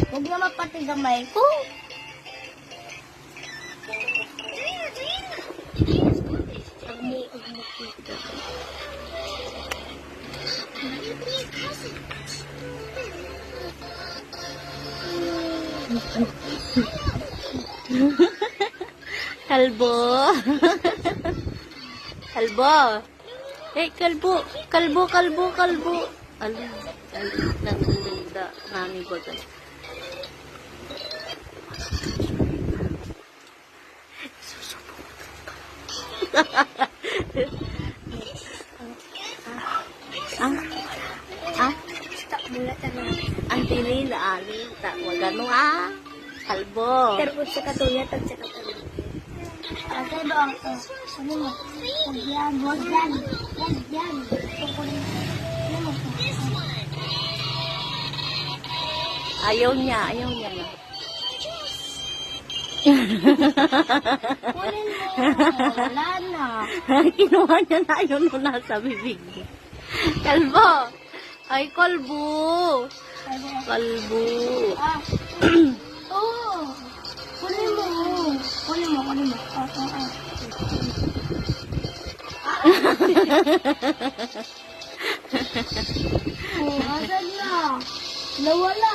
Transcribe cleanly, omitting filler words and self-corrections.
Huwag na mapati gamay ko. Kalbo. Kalbo. Eh, kalbo. Kalbo, kalbo, kalbo. Alam, nanunda. Mami ko doon. Tak mula tangan. Ang tili na ali. Wagano Kalbo. Terus sa katuya at sa katuya. Ate doon. Ano mo? Huwag yan. Huwag yan. Huwag yan. Kukunin. Ano mo? Ayaw niya na. Kunin mo. Wala na. Kinuha niya na yun nung nasa bibig niya. Kalbo! Ay, kalbo! Kalbo! Oo. Kunin mo. Kunin mo. Kunin mo. Asan na? Nawala.